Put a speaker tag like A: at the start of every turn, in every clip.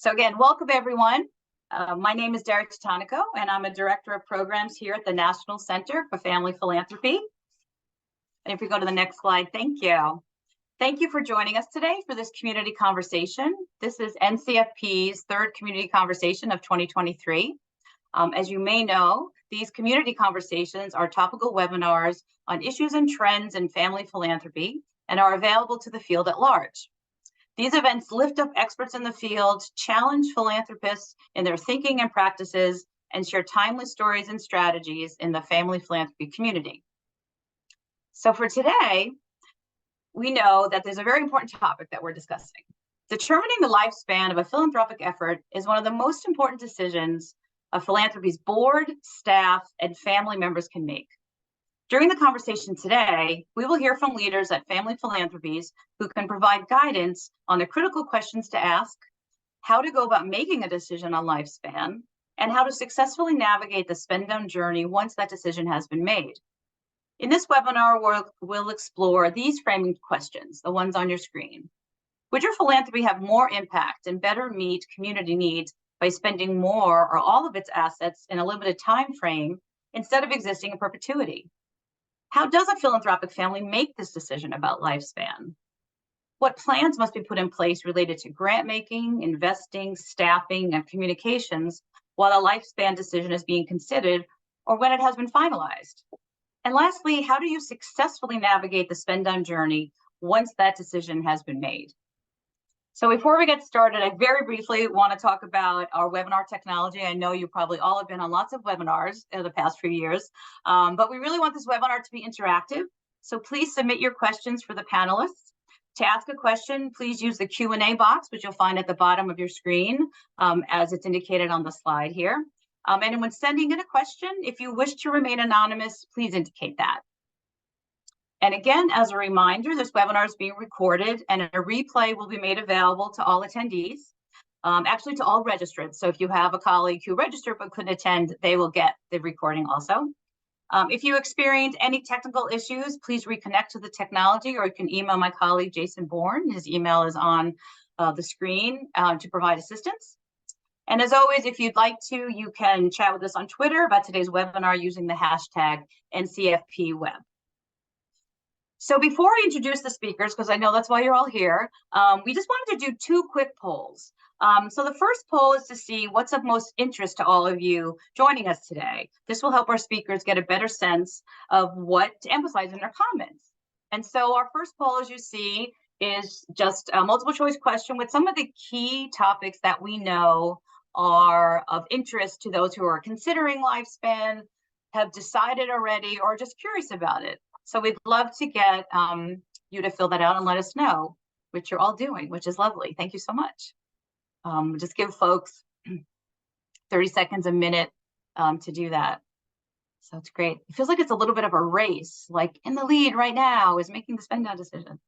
A: So again, welcome everyone. My name is Derek Tonico, and I'm a Director of Programs here at the National Center for Family Philanthropy. And if we go to the next slide, thank you. Thank you for joining us today for this community conversation. This is NCFP's third community conversation of 2023. As you may know, these community conversations are topical webinars on issues and trends in family philanthropy and are available to the field at large. These events lift up experts in the field, challenge philanthropists in their thinking and practices, and share timely stories and strategies in the family philanthropy community. So for today, we know that there's a very important topic that we're discussing. Determining the lifespan of a philanthropic effort is one of the most important decisions a philanthropy's board, staff, and family members can make. During the conversation today, we will hear from leaders at family philanthropies who can provide guidance on the critical questions to ask, how to go about making a decision on lifespan, and how to successfully navigate the spend down journey once that decision has been made. In this webinar, we'll explore these framing questions, the ones on your screen. Would your philanthropy have more impact and better meet community needs by spending more or all of its assets in a limited time frame instead of existing in perpetuity? How does a philanthropic family make this decision about lifespan? What plans must be put in place related to grant making, investing, staffing, and communications while a lifespan decision is being considered or when it has been finalized? And lastly, how do you successfully navigate the spend down journey once that decision has been made? So before we get started, I very briefly want to talk about our webinar technology. I know you probably all have been on lots of webinars in the past few years, but we really want this webinar to be interactive. So please submit your questions for the panelists. To ask a question, please use the Q&A box, which you'll find at the bottom of your screen, as it's indicated on the slide here. And when sending in a question, if you wish to remain anonymous, please indicate that. And again, as a reminder, this webinar is being recorded and a replay will be made available to all attendees, actually to all registrants. So if you have a colleague who registered but couldn't attend, they will get the recording also. If you experience any technical issues, please reconnect to the technology, or you can email my colleague, Jason Bourne. His email is on the screen to provide assistance. And as always, if you'd like to, you can chat with us on Twitter about today's webinar using the hashtag NCFPWeb. So before I introduce the speakers, because I know that's why you're all here, we just wanted to do two quick polls. So the first poll is to see what's of most interest to all of you joining us today. This will help our speakers get a better sense of what to emphasize in their comments. And so our first poll, as you see, is just a multiple choice question with some of the key topics that we know are of interest to those who are considering lifespan, have decided already, or just curious about it. So we'd love to get you to fill that out and let us know what you're all doing, which is lovely. Thank you so much. Just give folks 30 seconds, a minute to do that. So it's great. It feels like it's a little bit of a race, like in the lead right now is making the spend down decision.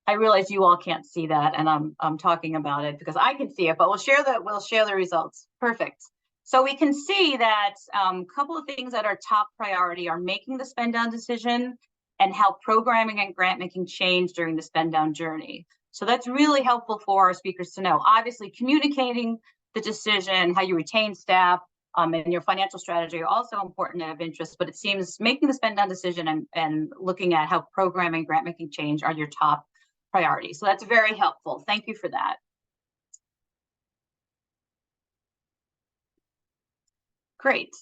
A: I realize you all can't see that, and I'm talking about it because I can see it, but we'll share the results. Perfect. So we can see that a couple of things that are top priority are making the spend down decision and how programming and grant making change during the spend down journey. So that's really helpful for our speakers to know. Obviously, communicating the decision, how you retain staff, and your financial strategy are also important and of interest, but it seems making the spend down decision and looking at how programming and grant making change are your top priorities. So that's very helpful. Thank you for that. Great.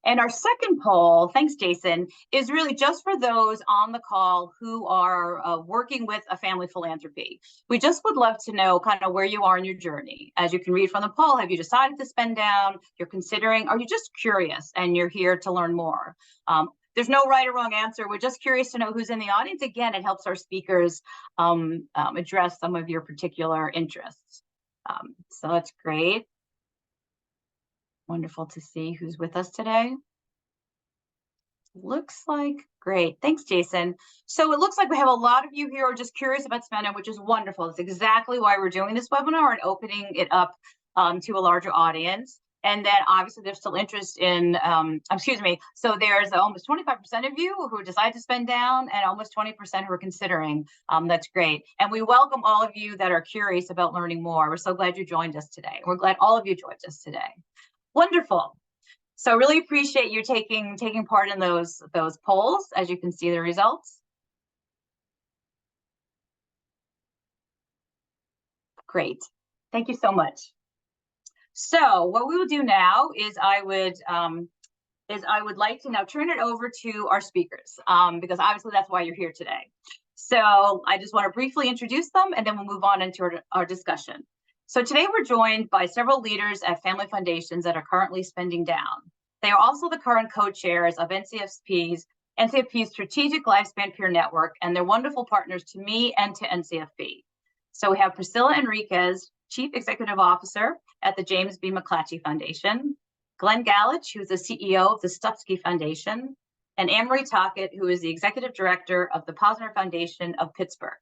A: And our second poll, thanks, Jason, is really just for those on the call who are working with a family philanthropy. We just would love to know kind of where you are in your journey. As you can read from the poll, have you decided to spend down? You're considering, are you just curious and you're here to learn more? There's no right or wrong answer. We're just curious to know who's in the audience. Again, it helps our speakers address some of your particular interests. So that's great. Wonderful to see who's with us today. Looks like great. Thanks, Jason. So it looks like we have a lot of you here who are just curious about spending, which is wonderful. It's exactly why we're doing this webinar and opening it up to a larger audience. And then obviously there's still interest in, excuse me, so there's almost 25% of you who decide to spend down and almost 20% who are considering. That's great. And we welcome all of you that are curious about learning more. We're so glad you joined us today. We're glad all of you joined us today. Wonderful. So really appreciate you taking part in those polls, as you can see the results. Great. Thank you so much. So what we will do now is I would like to now turn it over to our speakers, because obviously that's why you're here today. So I just want to briefly introduce them, and then we'll move on into our discussion. So today we're joined by several leaders at family foundations that are currently spending down. They are also the current co-chairs of NCFP's Strategic Lifespan Peer Network, and they're wonderful partners to me and to NCFP. So we have Priscilla Enriquez, Chief Executive Officer at the James B. McClatchy Foundation, Glenn Galich, who is the CEO of the Stupski Foundation, and Anne-Marie Tockett, who is the Executive Director of the Posner Foundation of Pittsburgh.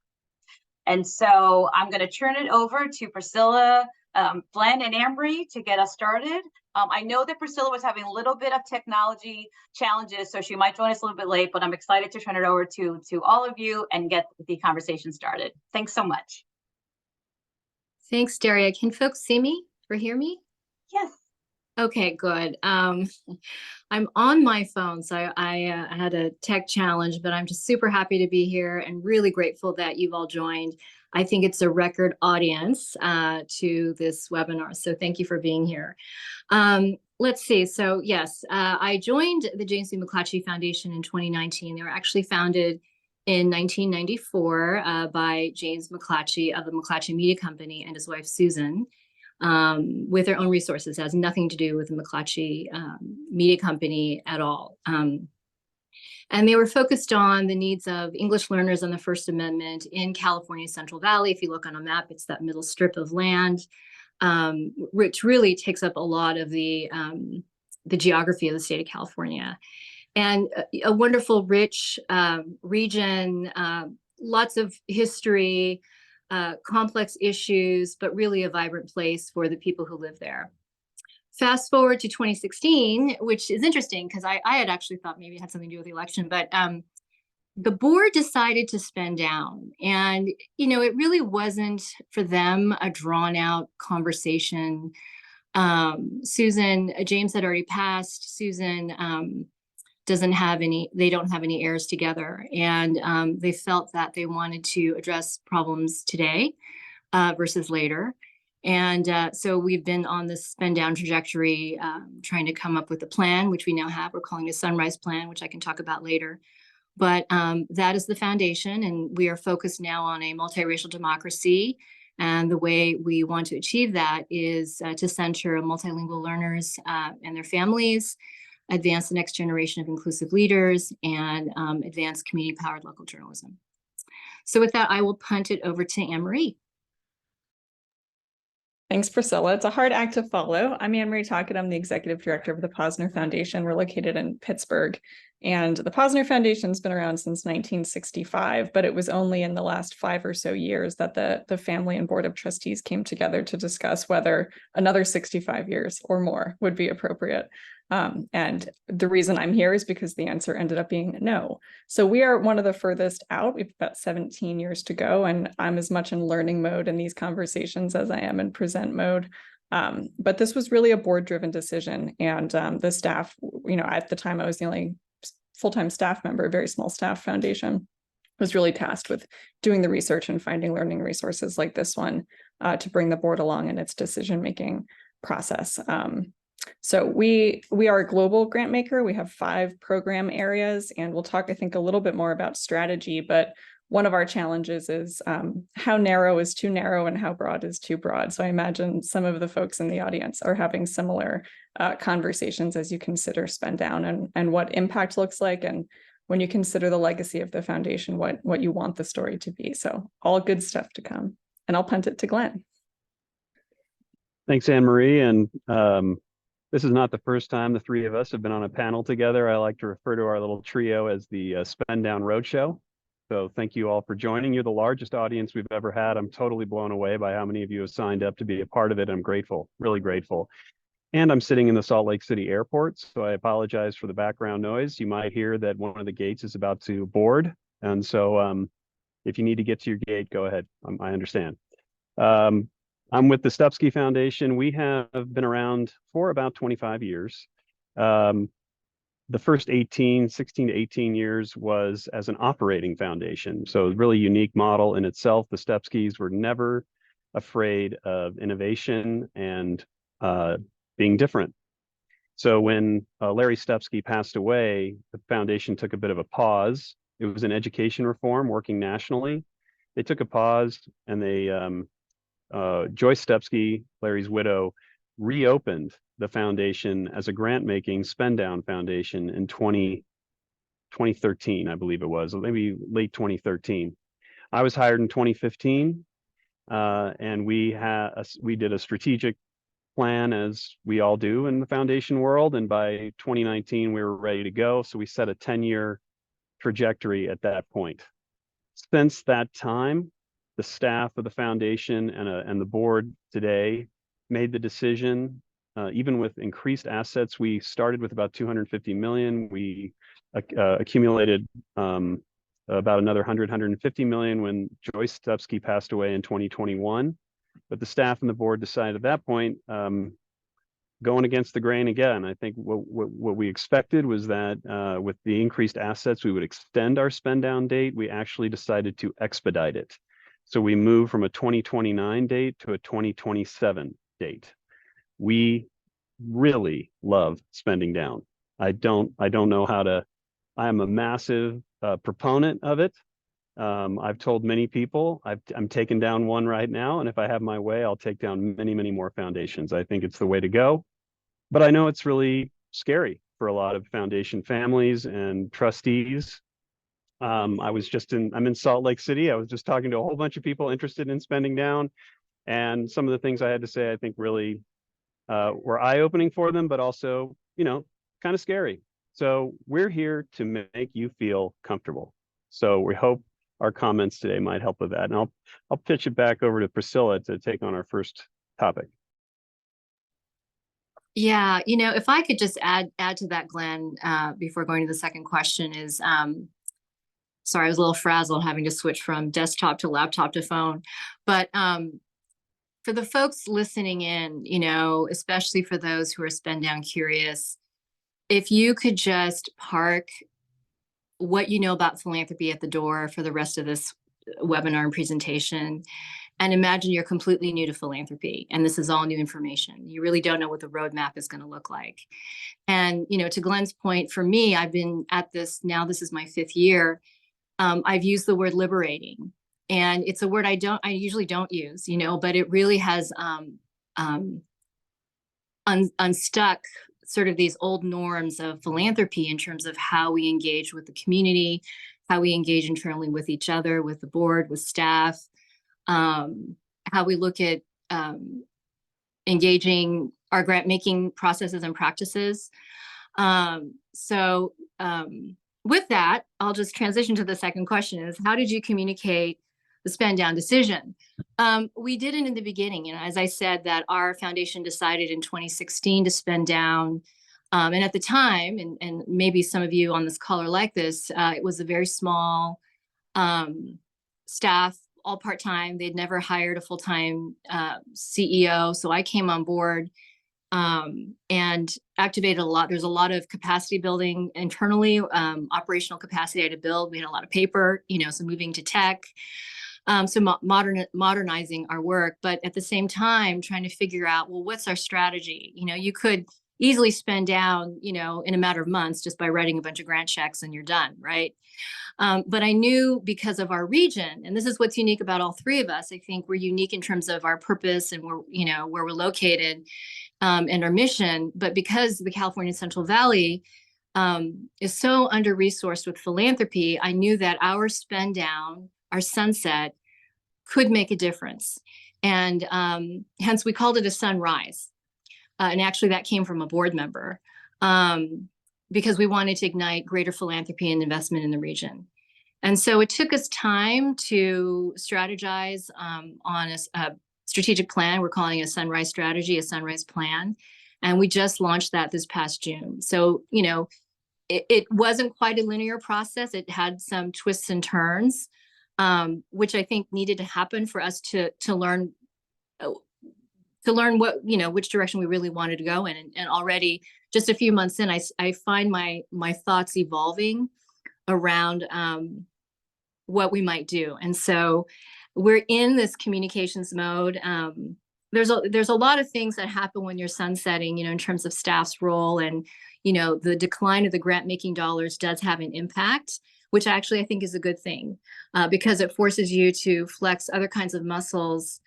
A: And so I'm going to turn it over to Priscilla, Glenn, and Anne-Marie to get us started. I know that Priscilla was having a little bit of technology challenges, so she might join us a little bit late, but I'm excited to turn it over to all of you and get the conversation started. Thanks so much.
B: Thanks, Daria. Can folks see me or hear me?
A: Yes.
B: Okay, good. I'm on my phone, so I had a tech challenge, but I'm just super happy to be here and really grateful that you've all joined. I think it's a record audience to this webinar, so thank you for being here. Let's see. So yes, I joined the James B. McClatchy Foundation in 2019. They were actually founded in 1994 by James McClatchy of the McClatchy Media Company and his wife, Susan, with their own resources. It has nothing to do with the McClatchy Media Company at all. And they were focused on the needs of English learners on the First Amendment in California's Central Valley. If you look on a map, it's that middle strip of land, which really takes up a lot of the geography of the state of California. And a wonderful, rich region, lots of history, complex issues, but really a vibrant place for the people who live there. Fast forward to 2016, which is interesting because I had actually thought maybe it had something to do with the election, but the board decided to spend down. And, you know, it really wasn't for them a drawn out conversation. James had already passed. Susan they don't have any heirs together. And they felt that they wanted to address problems today versus later. And so we've been on this spend down trajectory, trying to come up with a plan, which we now have. We're calling it a Sunrise Plan, which I can talk about later. But that is the foundation. And we are focused now on a multiracial democracy. And the way we want to achieve that is to center multilingual learners and their families, advance the next generation of inclusive leaders, and advance community-powered local journalism. So with that, I will punt it over to Anne-Marie.
C: Thanks, Priscilla. It's a hard act to follow. I'm Anne-Marie Tockett. I'm the Executive Director of the Posner Foundation. We're located in Pittsburgh. And the Posner Foundation's been around since 1965, but it was only in the last 5 or so years that the family and board of trustees came together to discuss whether another 65 years or more would be appropriate. And the reason I'm here is because the answer ended up being no. So we are one of the furthest out. We've about 17 years to go, and I'm as much in learning mode in these conversations as I am in present mode. But this was really a board-driven decision, and the staff, you know, at the time I was the only full-time staff member, a very small staff foundation, was really tasked with doing the research and finding learning resources like this one to bring the board along in its decision-making process. So we are a global grant maker. We have 5 program areas, and we'll talk, I think, a little bit more about strategy, but one of our challenges is how narrow is too narrow and how broad is too broad. So I imagine some of the folks in the audience are having similar conversations as you consider spend down and what impact looks like, and when you consider the legacy of the foundation, what you want the story to be. So all good stuff to come. And I'll punt it to Glenn.
D: Thanks, Anne-Marie. And this is not the first time the 3 of us have been on a panel together. I like to refer to our little trio as the Spend Down Roadshow. So thank you all for joining. You're the largest audience we've ever had. I'm totally blown away by how many of you have signed up to be a part of it. I'm grateful, really grateful. And I'm sitting in the Salt Lake City airport, so I apologize for the background noise. You might hear that one of the gates is about to board. And so if you need to get to your gate, go ahead. I understand. I'm with the Stupski Foundation. We have been around for about 25 years. The first 16 to 18 years was as an operating foundation. So a really unique model in itself. The Stupskis were never afraid of innovation and being different. So when Larry Stupski passed away, the foundation took a bit of a pause. It was an education reform working nationally. They took a pause, and they Joyce Stupski, Larry's widow, reopened the foundation as a grant-making spend-down foundation in 2013, I believe it was, maybe late 2013. I was hired in 2015, and we did a strategic plan, as we all do in the foundation world, and by 2019 we were ready to go. So we set a 10-year trajectory at that point. Since that time, the staff of the foundation and the board today made the decision, even with increased assets. We started with about 250 million. We accumulated about another 150 million when Joyce Stupski passed away in 2021. But the staff and the board decided at that point, going against the grain again. I think what we expected was that with the increased assets, we would extend our spend down date. We actually decided to expedite it. So we moved from a 2029 date to a 2027 date. We really love spending down. I don't know how to. I am a massive proponent of it. I've told many people I'm taking down one right now, and if I have my way, I'll take down many, many more foundations. I think it's the way to go. But I know it's really scary for a lot of foundation families and trustees. I'm in Salt Lake City. I was just talking to a whole bunch of people interested in spending down, and some of the things I had to say, I think really were eye-opening for them, but also, kind of scary. So we're here to make you feel comfortable. So we hope our comments today might help with that. And I'll pitch it back over to Priscilla to take on our first topic.
B: Yeah, if I could just add to that, Glenn, before going to the second question is, sorry, I was a little frazzled having to switch from desktop to laptop to phone. But for the folks listening in, especially for those who are spend down curious, if you could just park what you know about philanthropy at the door for the rest of this webinar and presentation, and imagine you're completely new to philanthropy and this is all new information. You really don't know what the roadmap is going to look like. And, to Glenn's point, for me, I've been at this now, this is my 5th year. I've used the word liberating, and it's a word I usually don't use, but it really has unstuck sort of these old norms of philanthropy in terms of how we engage with the community, how we engage internally with each other, with the board, with staff, how we look at engaging our grant making processes and practices. With that, I'll just transition to the second question is, how did you communicate the spend down decision? We did it in the beginning. As I said, that our foundation decided in 2016 to spend down. And at the time, and maybe some of you on this call are like this, it was a very small staff, all part-time. They'd never hired a full-time CEO. So I came on board and activated a lot. There's a lot of capacity building internally, operational capacity I had to build. We had a lot of paper, so moving to tech, so modernizing our work, but at the same time, trying to figure out, well, what's our strategy? You could easily spend down, in a matter of months just by writing a bunch of grant checks and you're done, right? But I knew because of our region, and this is what's unique about all three of us, I think we're unique in terms of our purpose and where we're located and our mission, but because the California Central Valley is so under-resourced with philanthropy, I knew that our spend down, our sunset could make a difference. And hence we called it a sunrise. And actually that came from a board member because we wanted to ignite greater philanthropy and investment in the region. And so it took us time to strategize on a strategic plan. We're calling it a sunrise strategy, a sunrise plan. And we just launched that this past June. So, you know, it wasn't quite a linear process. It had some twists and turns, which I think needed to happen for us to learn what, you know, which direction we really wanted to go in. And already just a few months in, I find my thoughts evolving around what we might do. And so we're in this communications mode. There's a lot of things that happen when you're sunsetting, you know, in terms of staff's role, and, you know, the decline of the grant making dollars does have an impact, which actually I think is a good thing, because it forces you to flex other kinds of muscles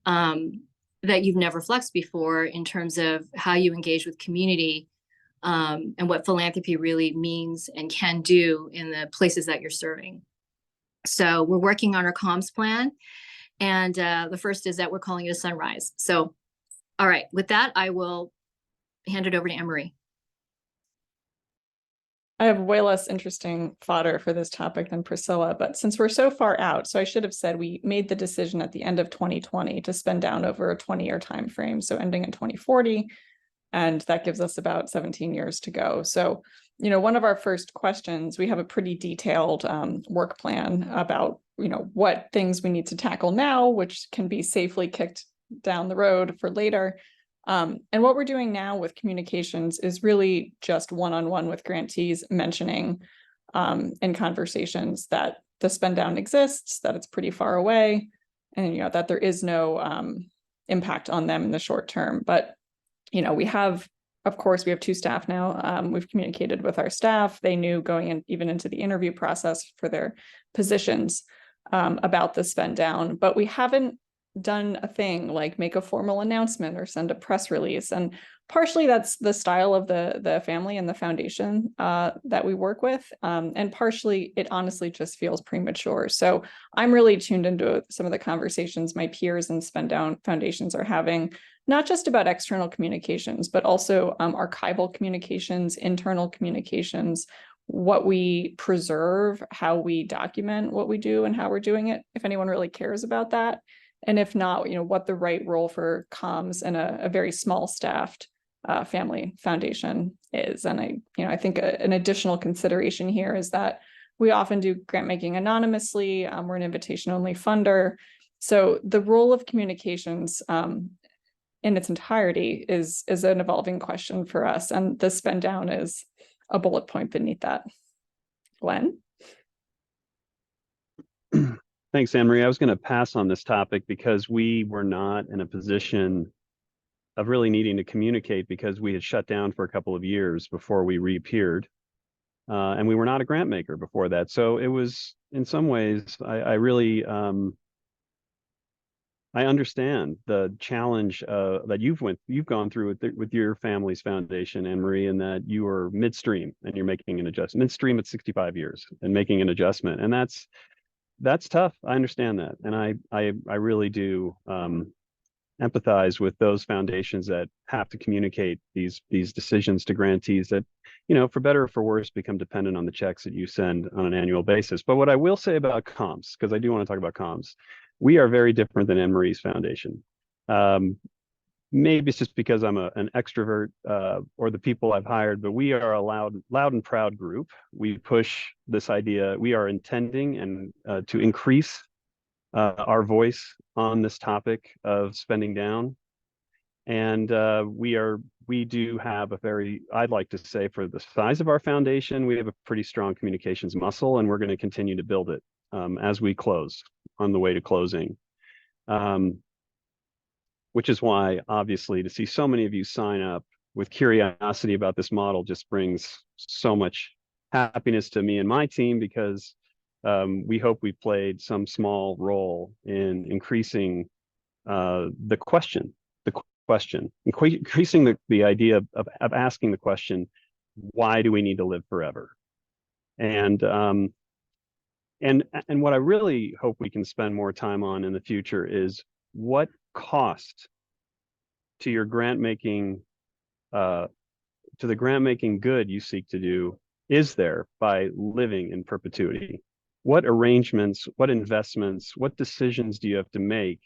B: that you've never flexed before in terms of how you engage with community, and what philanthropy really means and can do in the places that you're serving. So we're working on our comms plan. And the first is that we're calling it a sunrise. So, all right, with that, I will hand it over to Anne-Marie.
C: I have way less interesting fodder for this topic than Priscilla, but since we're so far out, so I should have said we made the decision at the end of 2020 to spend down over a 20-year time frame, so ending in 2040, and that gives us about 17 years to go. So, you know, one of our first questions, we have a pretty detailed work plan about, you know, what things we need to tackle now, which can be safely kicked down the road for later. And what we're doing now with communications is really just one-on-one with grantees, mentioning in conversations that the spend down exists, that it's pretty far away, and, you know, that there is no impact on them in the short term. But, you know, we have, of course, we have 2 staff now. We've communicated with our staff. They knew going in, even into the interview process for their positions, about the spend down, but we haven't done a thing like make a formal announcement or send a press release. And partially that's the style of the family and the foundation that we work with. And partially it honestly just feels premature. So I'm really tuned into some of the conversations my peers and spend down foundations are having, not just about external communications, but also archival communications, internal communications, what we preserve, how we document what we do and how we're doing it, if anyone really cares about that. And if not, you know, what the right role for comms and a very small staffed family foundation is. And I think an additional consideration here is that we often do grant making anonymously. We're an invitation only funder. So the role of communications in its entirety is an evolving question for us. And the spend down is a bullet point beneath that. Glenn?
D: Thanks, Anne-Marie. I was going to pass on this topic because we were not in a position of really needing to communicate because we had shut down for a couple of years before we reappeared. And we were not a grant maker before that. So it was, in some ways, I really, I understand the challenge that you've gone through with your family's foundation, Anne-Marie, and that you are midstream and you're making an adjustment. Midstream at 65 years and making an adjustment. And that's tough. I understand that. And I really do empathize with those foundations that have to communicate these decisions to grantees that, you know, for better or for worse, become dependent on the checks that you send on an annual basis. But what I will say about comms, because I do want to talk about comms, we are very different than Anne-Marie's foundation. Maybe it's just because I'm an extrovert or the people I've hired, but we are a loud and proud group. We push this idea. We are intending and to increase our voice on this topic of spending down. And we do have a very, I'd like to say, for the size of our foundation, we have a pretty strong communications muscle, and we're going to continue to build it as we close on the way to closing. Which is why, obviously, to see so many of you sign up with curiosity about this model just brings so much happiness to me and my team, because we hope we played some small role in increasing increasing the idea of asking the question, why do we need to live forever? And what I really hope we can spend more time on in the future is what cost to your grant making, to the grant making good you seek to do is there by living in perpetuity? What arrangements, what investments, what decisions do you have to make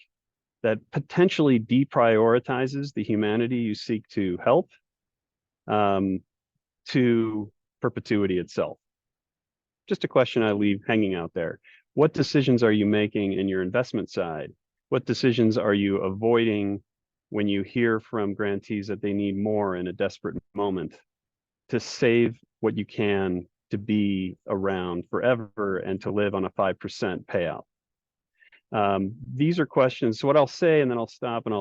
D: that potentially deprioritizes the humanity you seek to help to perpetuity itself? Just a question I leave hanging out there. What decisions are you making in your investment side? What decisions are you avoiding when you hear from grantees that they need more in a desperate moment to save what you can to be around forever and to live on a 5% payout? These are questions. So what I'll say, and then I'll stop, and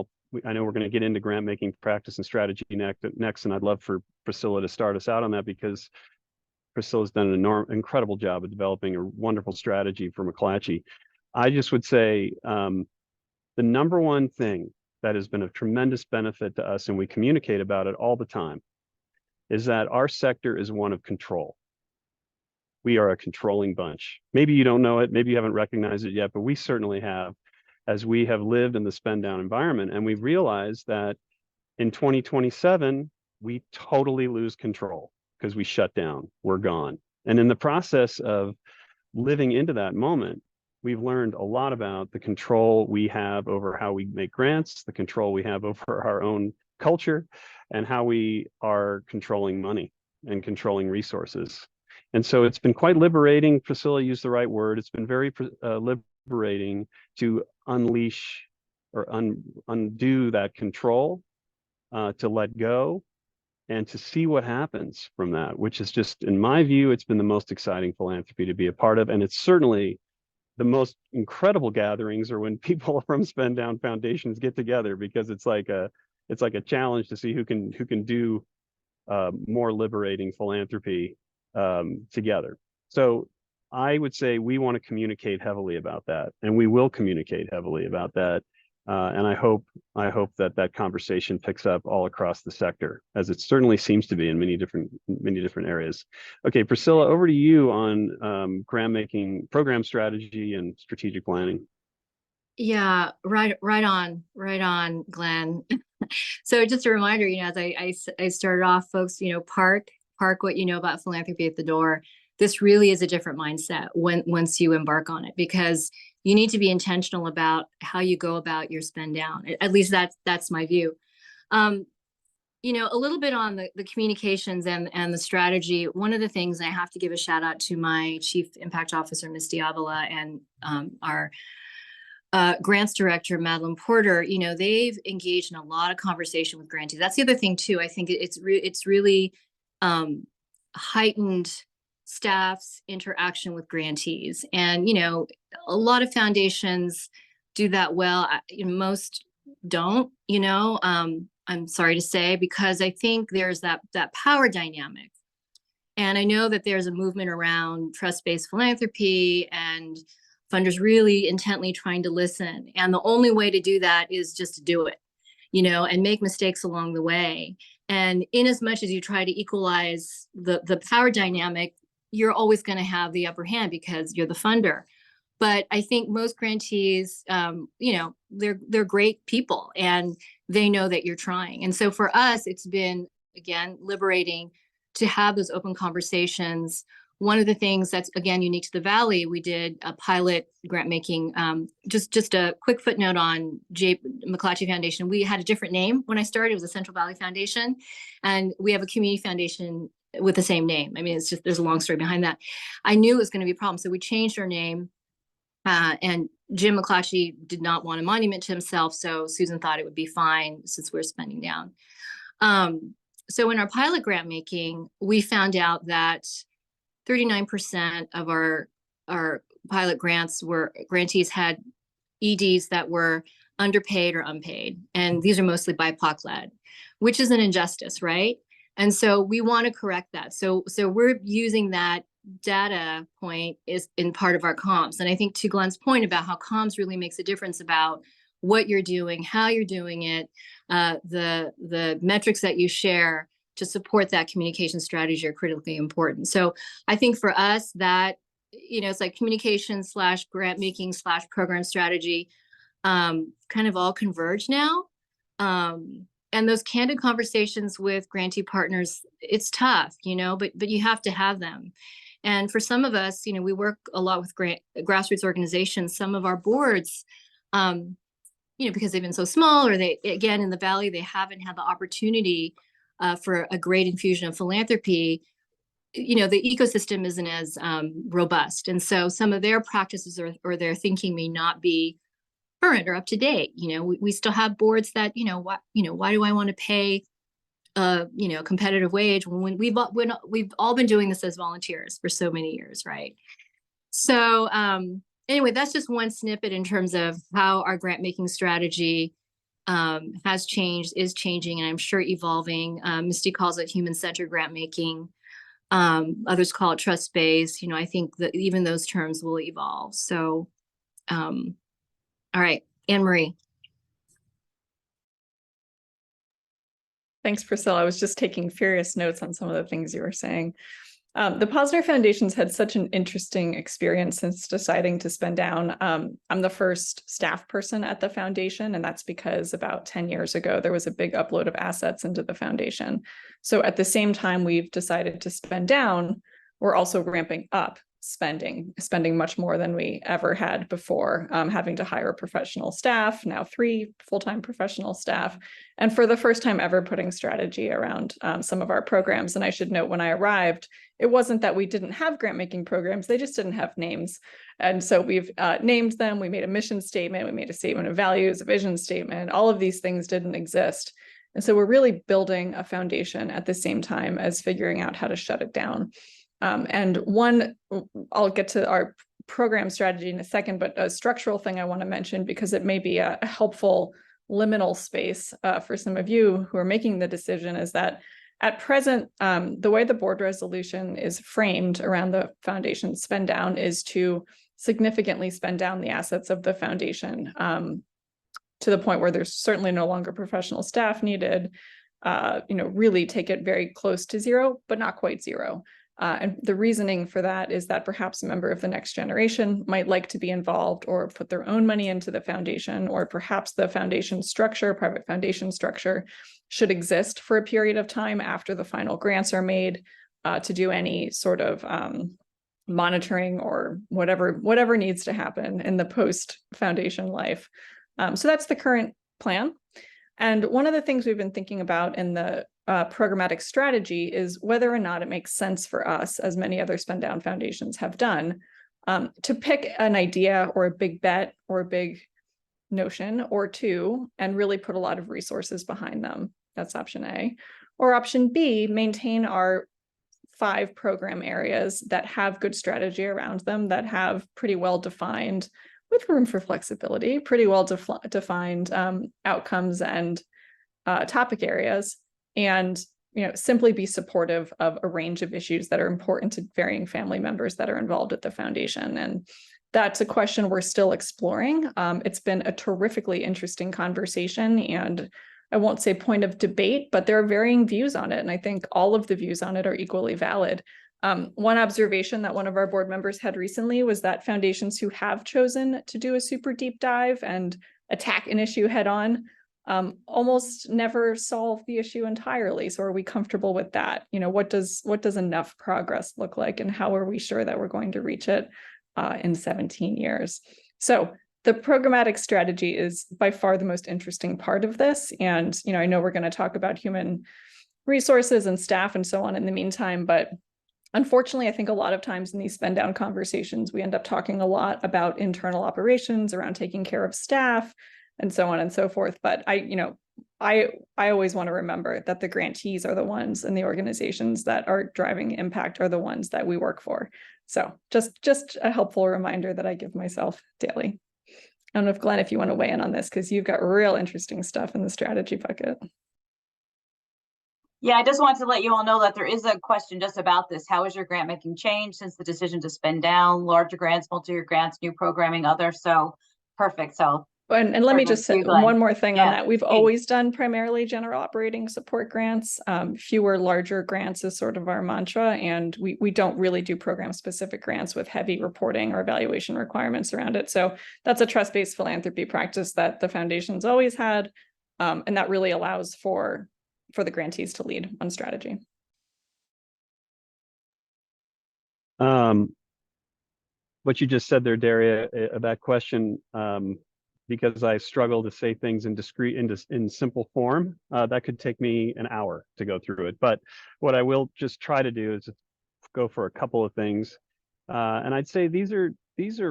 D: I know we're going to get into grant making practice and strategy next, and I'd love for Priscilla to start us out on that, because Priscilla's done an incredible job of developing a wonderful strategy for McClatchy. I just would say the number one thing that has been of tremendous benefit to us, and we communicate about it all the time, is that our sector is one of control. We are a controlling bunch. Maybe you don't know it, maybe you haven't recognized it yet, but we certainly have, as we have lived in the spend down environment, and we've realized that in 2027, we totally lose control because we shut down, we're gone. And in the process of living into that moment, we've learned a lot about the control we have over how we make grants, the control we have over our own culture, and how we are controlling money and controlling resources. And so it's been quite liberating. Priscilla used the right word. It's been very liberating to unleash or undo that control, to let go, and to see what happens from that, which is just, in my view, it's been the most exciting philanthropy to be a part of. And it's certainly the most incredible gatherings are when people from spend down foundations get together, because it's like a challenge to see who can do more liberating philanthropy together. So I would say we want to communicate heavily about that, and we will communicate heavily about that. And I hope that conversation picks up all across the sector, as it certainly seems to be in many different areas. Okay, Priscilla, over to you on grant making, program strategy, and strategic planning.
B: Yeah, right on, Glenn. So just a reminder, as I started off, folks, park what you know about philanthropy at the door. This really is a different mindset once you embark on it, because you need to be intentional about how you go about your spend down. At least that's my view. A little bit on the communications and the strategy. One of the things, I have to give a shout out to my Chief Impact Officer, Ms. Diavola, and our grants director, Madeline Porter. They've engaged in a lot of conversation with grantees. That's the other thing too. I think it's really heightened staff's interaction with grantees. And, a lot of foundations do that well. Most don't, I'm sorry to say, because I think there's that power dynamic. And I know that there's a movement around trust-based philanthropy and funders really intently trying to listen. And the only way to do that is just to do it, and make mistakes along the way. And in as much as you try to equalize the power dynamic, you're always going to have the upper hand because you're the funder. But I think most grantees, they're great people, and they know that you're trying. And so for us, it's been, again, liberating to have those open conversations. One of the things that's, again, unique to the Valley, we did a pilot grant making. Just a quick footnote on McClatchy Foundation. We had a different name when I started. It was a Central Valley Foundation, and we have a community foundation with the same name. I mean, it's just, there's a long story behind that. I knew it was going to be a problem, so we changed our name. And Jim McClatchy did not want a monument to himself, so Susan thought it would be fine since we're spending down. So in our pilot grant making, we found out that 39% of our pilot grantees had EDs that were underpaid or unpaid. And these are mostly BIPOC led, which is an injustice, right? And so we want to correct that. So we're using that data point is in part of our comms. And I think to Glenn's point about how comms really makes a difference about what you're doing, how you're doing it, the metrics that you share to support that communication strategy are critically important. So I think for us that, it's like communication / grant making / program strategy kind of all converge now. And those candid conversations with grantee partners, it's tough, but you have to have them. And for some of us, we work a lot with grassroots organizations. Some of our boards, because they've been so small, or they, again, in the Valley, they haven't had the opportunity for a great infusion of philanthropy, you know, the ecosystem isn't as robust. And so some of their practices or their thinking may not be current or up to date. You know, we still have boards that, why do I want to pay competitive wage when we've all been doing this as volunteers for so many years, right? So anyway, that's just one snippet in terms of how our grant making strategy has changed, is changing, and I'm sure evolving. Misty calls it human-centered grant making. Others call it trust-based. I think that even those terms will evolve. So, all right, Anne Marie.
C: Thanks, Priscilla. I was just taking furious notes on some of the things you were saying. The Posner Foundation's had such an interesting experience since deciding to spend down. I'm the first staff person at the foundation, and that's because about 10 years ago, there was a big upload of assets into the foundation. So at the same time we've decided to spend down, we're also ramping up spending much more than we ever had before, having to hire professional staff, now 3 full-time professional staff, and for the first time ever putting strategy around some of our programs. And I should note, when I arrived, it wasn't that we didn't have grant making programs, they just didn't have names. And so we've named them, we made a mission statement, we made a statement of values, a vision statement, all of these things didn't exist. And so we're really building a foundation at the same time as figuring out how to shut it down. And one, I'll get to our program strategy in a second, but a structural thing I want to mention, because it may be a helpful liminal space for some of you who are making the decision, is that at present, the way the board resolution is framed around the foundation spend down is to significantly spend down the assets of the foundation to the point where there's certainly no longer professional staff needed, really take it very close to zero, but not quite zero. And the reasoning for that is that perhaps a member of the next generation might like to be involved or put their own money into the foundation, or perhaps the foundation structure, private foundation structure, should exist for a period of time after the final grants are made to do any sort of monitoring or whatever needs to happen in the post-foundation life. So that's the current plan. And one of the things we've been thinking about in the programmatic strategy is whether or not it makes sense for us, as many other spend down foundations have done, to pick an idea or a big bet or a big notion or two and really put a lot of resources behind them. That's option A. Or option B, maintain our 5 program areas that have good strategy around them, that have pretty well defined, with room for flexibility, pretty well defined outcomes and topic areas, and simply be supportive of a range of issues that are important to varying family members that are involved at the foundation. And that's a question we're still exploring. It's been a terrifically interesting conversation, and I won't say point of debate, but there are varying views on it. And I think all of the views on it are equally valid. One observation that one of our board members had recently was that foundations who have chosen to do a super deep dive and attack an issue head on almost never solve the issue entirely. So are we comfortable with that? What does enough progress look like, and how are we sure that we're going to reach it in 17 years? So the programmatic strategy is by far the most interesting part of this. And, I know we're going to talk about human resources and staff and so on in the meantime, but unfortunately, I think a lot of times in these spend down conversations, we end up talking a lot about internal operations around taking care of staff and so on and so forth. But I always want to remember that the grantees are the ones, and the organizations that are driving impact are the ones that we work for. So just a helpful reminder that I give myself daily. I don't know if Glenn, if you want to weigh in on this, because you've got real interesting stuff in the strategy bucket.
A: Yeah, I just wanted to let you all know that there is a question just about this. How has your grant making changed since the decision to spend down? Larger grants, multi-year grants, new programming, other. So perfect. So
C: and let me just say one more thing on that. We've always done primarily general operating support grants. Fewer larger grants is sort of our mantra, and we don't really do program specific grants with heavy reporting or evaluation requirements around it. So that's a trust-based philanthropy practice that the foundation's always had, and that really allows for the grantees to lead on strategy.
D: What you just said there, Daria, that question, because I struggle to say things in discrete, in simple form. That could take me an hour to go through it. But what I will just try to do is go for a couple of things. And I'd say these are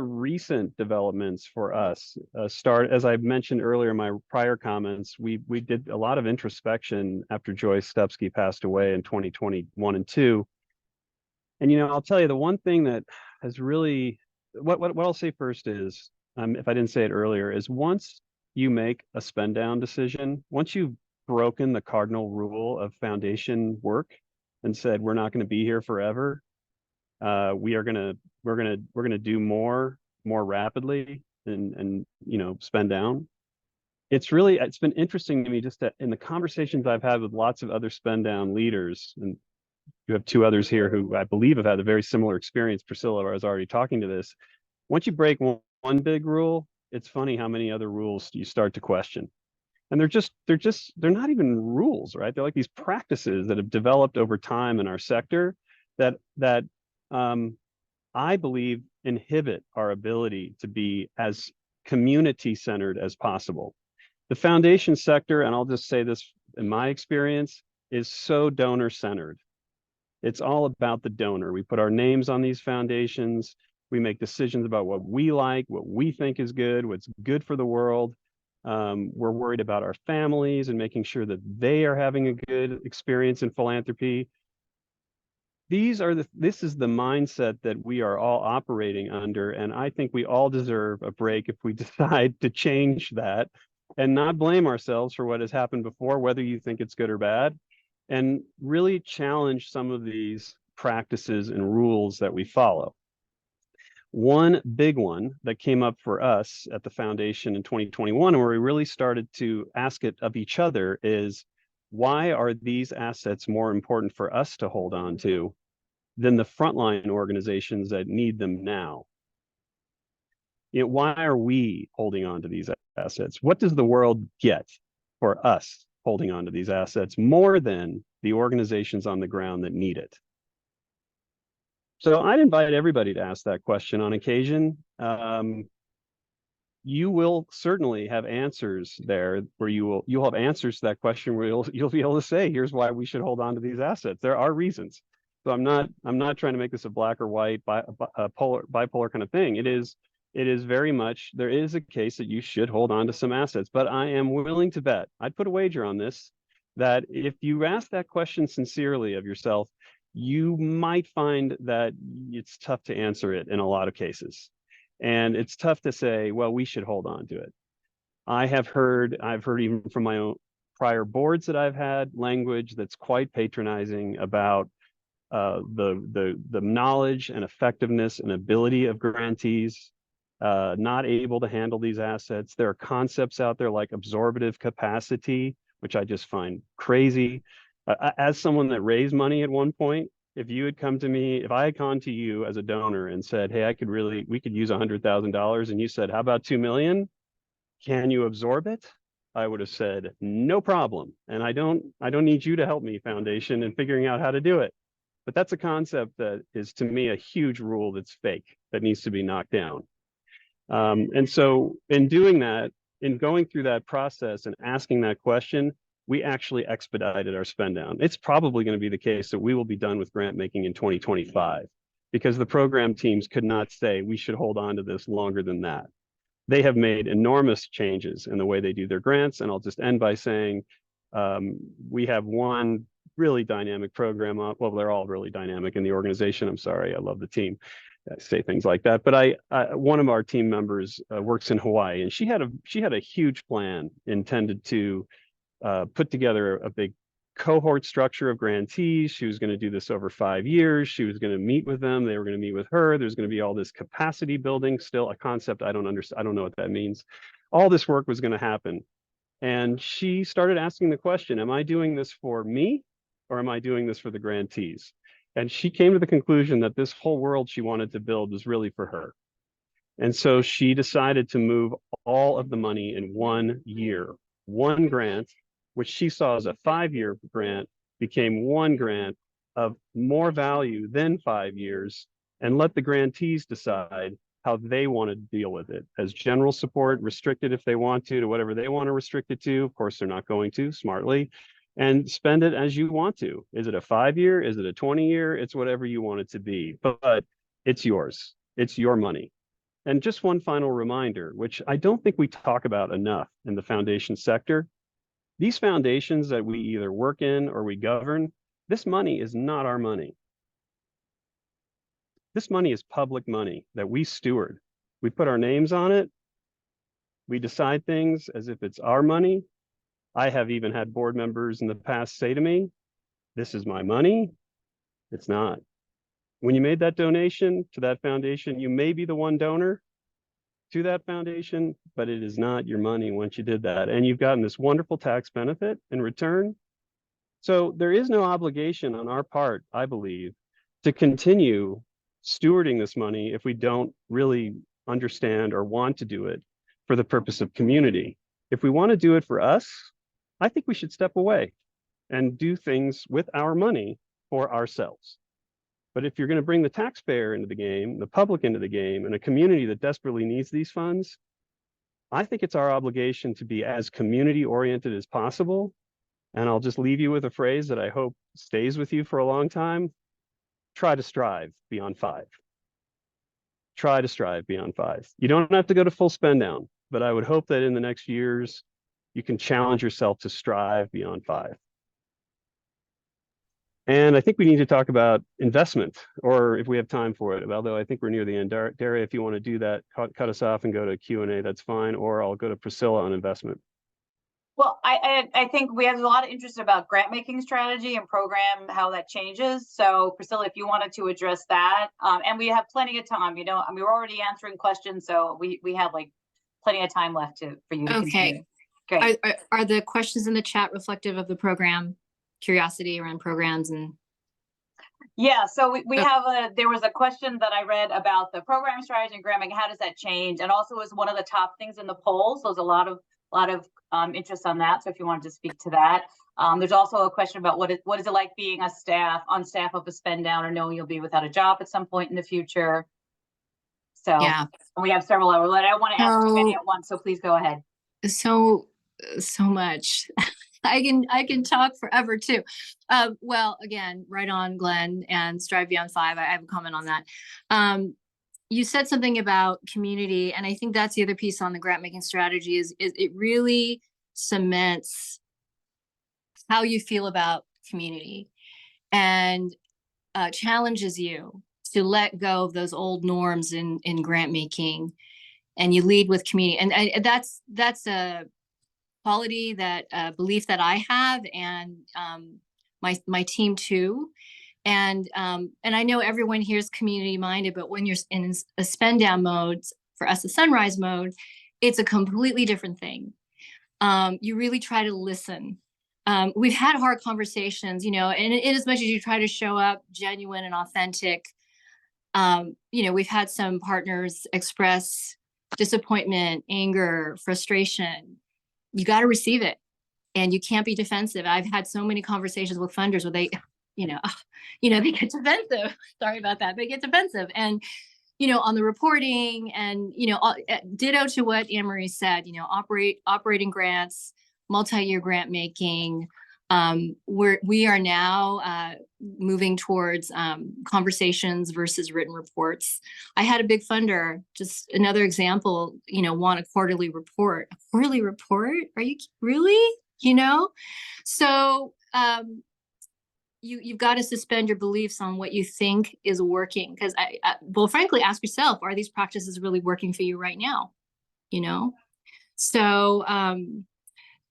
D: recent developments for us. As I mentioned earlier in my prior comments, we did a lot of introspection after Joyce Stupski passed away in 2021 and 2. And I'll tell you, the one thing that has really, what I'll say first is, if I didn't say it earlier, is once you make a spend down decision, once you've broken the cardinal rule of foundation work and said we're not going to be here forever, we're gonna do more rapidly and spend down. It's been interesting to me just that in the conversations I've had with lots of other spend down leaders, and you have two others here who I believe have had a very similar experience. Priscilla was already talking to this. Once you break one big rule, it's funny how many other rules you start to question. And they're not even rules, right? They're like these practices that have developed over time in our sector that I believe inhibit our ability to be as community centered as possible. The foundation sector, and I'll just say this in my experience, is so donor centered. It's all about the donor. We put our names on these foundations. We make decisions about what we like, what we think is good, what's good for the world. We're worried about our families and making sure that they are having a good experience in philanthropy. This is the mindset that we are all operating under, and I think we all deserve a break if we decide to change that and not blame ourselves for what has happened before, whether you think it's good or bad, and really challenge some of these practices and rules that we follow. One big one that came up for us at the foundation in 2021, where we really started to ask it of each other, is why are these assets more important for us to hold on to than the frontline organizations that need them now? Why are we holding on to these assets? What does the world get for us holding on to these assets more than the organizations on the ground that need it? So I'd invite everybody to ask that question on occasion. You will certainly have answers there where you'll have answers to that question where you'll be able to say, here's why we should hold on to these assets. There are reasons. So I'm not trying to make this a black or white bipolar kind of thing. It is very much, there is a case that you should hold on to some assets, but I am willing to bet, I'd put a wager on this, that if you ask that question sincerely of yourself, you might find that it's tough to answer it in a lot of cases. And it's tough to say, well, we should hold on to it. I've heard even from my own prior boards that I've had language that's quite patronizing about the knowledge and effectiveness and ability of grantees, not able to handle these assets. There are concepts out there like absorptive capacity, which I just find crazy. As someone that raised money at one point, if I had gone to you as a donor and said, hey, we could use $100,000, and you said, how about 2 million? Can you absorb it? I would have said, no problem. And I don't need you to help me, Foundation, in figuring out how to do it. But that's a concept that is, to me, a huge rule that's fake, that needs to be knocked down. And so in doing that, in going through that process and asking that question, we actually expedited our spend down. It's probably going to be the case that we will be done with grant making in 2025, because the program teams could not say we should hold on to this longer than that. They have made enormous changes in the way they do their grants. And I'll just end by saying we have one really dynamic program. Well, they're all really dynamic in the organization. I'm sorry, I love the team. I say things like that, but one of our team members works in Hawaii, and she had a huge plan intended to put together a big cohort structure of grantees. She was going to do this over 5 years. She was going to meet with them. They were going to meet with her. There's going to be all this capacity building, still a concept I don't understand. I don't know what that means. All this work was going to happen. And she started asking the question, am I doing this for me, or am I doing this for the grantees? And she came to the conclusion that this whole world she wanted to build was really for her. And so she decided to move all of the money in 1 year. One grant, which she saw as a 5-year grant, became one grant of more value than 5 years, and let the grantees decide how they want to deal with it as general support, restricted if they want to whatever they want to restrict it to. Of course, they're not going to smartly, and spend it as you want to. Is it a 5-year? Is it a 20-year? It's whatever you want it to be, but it's yours. It's your money. And just one final reminder, which I don't think we talk about enough in the foundation sector. These foundations that we either work in or we govern, this money is not our money. This money is public money that we steward. We put our names on it. We decide things as if it's our money. I have even had board members in the past say to me, this is my money. It's not. When you made that donation to that foundation, you may be the one donor to that foundation, but it is not your money once you did that. And you've gotten this wonderful tax benefit in return. So there is no obligation on our part, I believe, to continue stewarding this money if we don't really understand or want to do it for the purpose of community. If we want to do it for us, I think we should step away and do things with our money for ourselves. But if you're going to bring the taxpayer into the game, the public into the game, and a community that desperately needs these funds, I think it's our obligation to be as community oriented as possible. And I'll just leave you with a phrase that I hope stays with you for a long time. Try to strive beyond 5. Try to strive beyond 5. You don't have to go to full spend down, but I would hope that in the next years, you can challenge yourself to strive beyond 5. And I think we need to talk about investment, or if we have time for it, although I think we're near the end. Daria, if you want to do that, cut us off and go to Q&A, that's fine, or I'll go to Priscilla on investment.
A: Well, I think we have a lot of interest about grant making strategy and program, how that changes. So Priscilla, if you wanted to address that, and we have plenty of time, you know, I mean, we're already answering questions, so we have like plenty of time left for you to continue. Great.
B: Are the questions in the chat reflective of the program curiosity around programs? And
A: yeah, so we have there was a question that I read about the program strategy and grant making. How does that change? And also is one of the top things in the polls. So there's a lot of interest on that. So if you wanted to speak to that, there's also a question about what is it like being on staff of a spend down, or knowing you'll be without a job at some point in the future. So yeah, we have several hours. I want to ask many at once, so please go ahead. So
B: much. I can talk forever too. Well, again, right on, Glenn, and strive beyond 5. I have a comment on that. You said something about community, and I think that's the other piece on the grant making strategy is it really cements how you feel about community and challenges you to let go of those old norms in grant making, and you lead with community. And that's a quality, that belief that I have, and my team too. And I know everyone here is community minded, but when you're in a spend down mode, for us, a sunrise mode, it's a completely different thing. You really try to listen. We've had hard conversations, you know, and in as much as you try to show up genuine and authentic, you know, we've had some partners express disappointment, anger, frustration. You got to receive it, and you can't be defensive. I've had so many conversations with funders where they, you know, they get defensive. Sorry about that. They get defensive, and, you know, on the reporting, and, you know, ditto to what Anne-Marie said, you know, operating grants, multi-year grant making. We are now moving towards conversations versus written reports. I had a big funder, just another example, you know, want a quarterly report. A quarterly report? Are you really? You know? So you've got to suspend your beliefs on what you think is working. Because well, frankly, ask yourself, are these practices really working for you right now? You know? So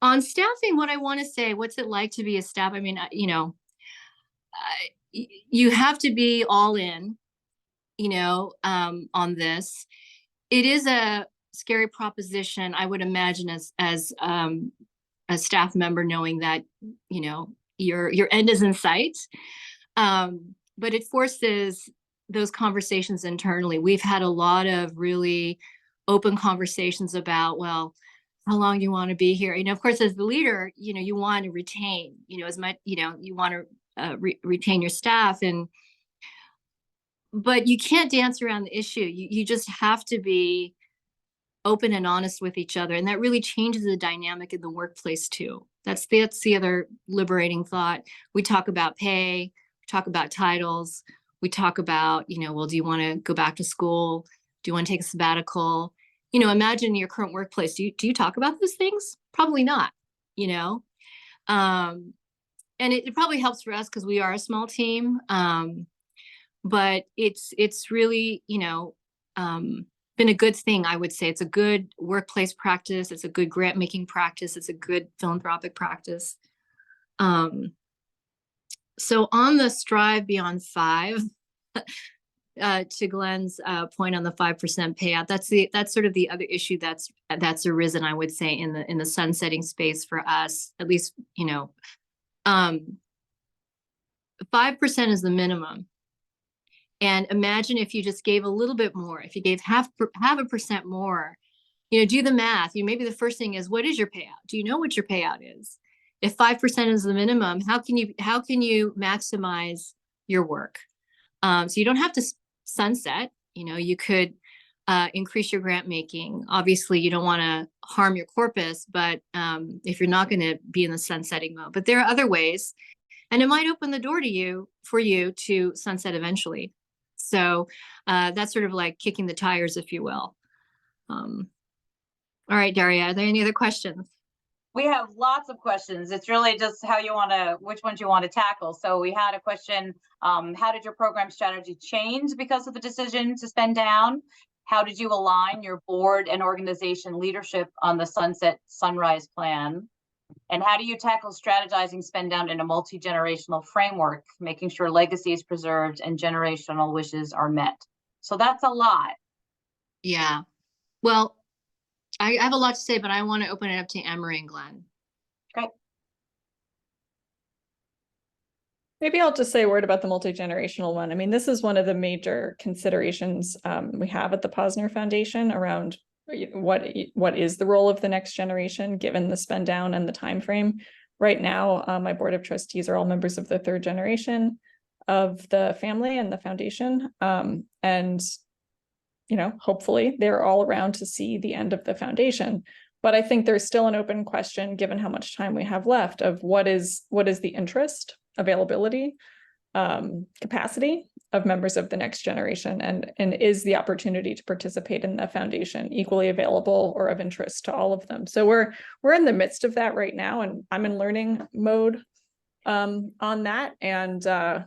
B: on staffing, what I want to say, what's it like to be a staff? I mean, you know, you have to be all in, you know, on this. It is a scary proposition, I would imagine, as a staff member, knowing that, you know, your end is in sight. But it forces those conversations internally. We've had a lot of really open conversations about, well, how long you want to be here. You know, of course, as the leader, you know, you want to retain, you know, as much, you know, you want to retain your staff. And but you can't dance around the issue. You just have to be open and honest with each other. And that really changes the dynamic in the workplace too. That's the other liberating thought. We talk about pay, we talk about titles, we talk about, well, do you want to go back to school? Do you want to take a sabbatical? Imagine your current workplace. Do you talk about those things? Probably not, and it probably helps for us because we are a small team. But it's really, been a good thing, I would say. It's a good workplace practice. It's a good grant making practice. It's a good philanthropic practice. So on the strive beyond 5, to Glenn's point on the 5% payout, that's sort of the other issue that's arisen, I would say, in the sunsetting space for us, at least, 5% is the minimum. And imagine if you just gave a little bit more, if you gave half a percent more, do the math. Maybe the first thing is, what is your payout? Do you know what your payout is? If 5% is the minimum, how can you maximize your work? So you don't have to sunset. You could increase your grant making. Obviously, you don't want to harm your corpus, but if you're not going to be in the sunsetting mode, but there are other ways, and it might open the door for you to sunset eventually. So that's sort of like kicking the tires, if you will. All right, Daria, are there any other questions?
A: We have lots of questions. It's really just which ones you want to tackle. So we had a question, how did your program strategy change because of the decision to spend down? How did you align your board and organization leadership on the Sunset Sunrise plan? And how do you tackle strategizing spend down in a multi-generational framework, making sure legacy is preserved and generational wishes are met? So that's a lot.
B: Yeah. Well, I have a lot to say, but I want to open it up to Anne-Marie and Glenn.
A: Great.
C: Maybe I'll just say a word about the multi-generational one. I mean, this is one of the major considerations we have at the Posner Foundation around what is the role of the next generation given the spend down and the time frame. Right now, my board of trustees are all members of the 3rd generation of the family and the foundation. And hopefully they're all around to see the end of the foundation. But I think there's still an open question, given how much time we have left, of what is the interest, availability, capacity of members of the next generation, and is the opportunity to participate in the foundation equally available or of interest to all of them. So we're in the midst of that right now, and I'm in learning mode on that. And I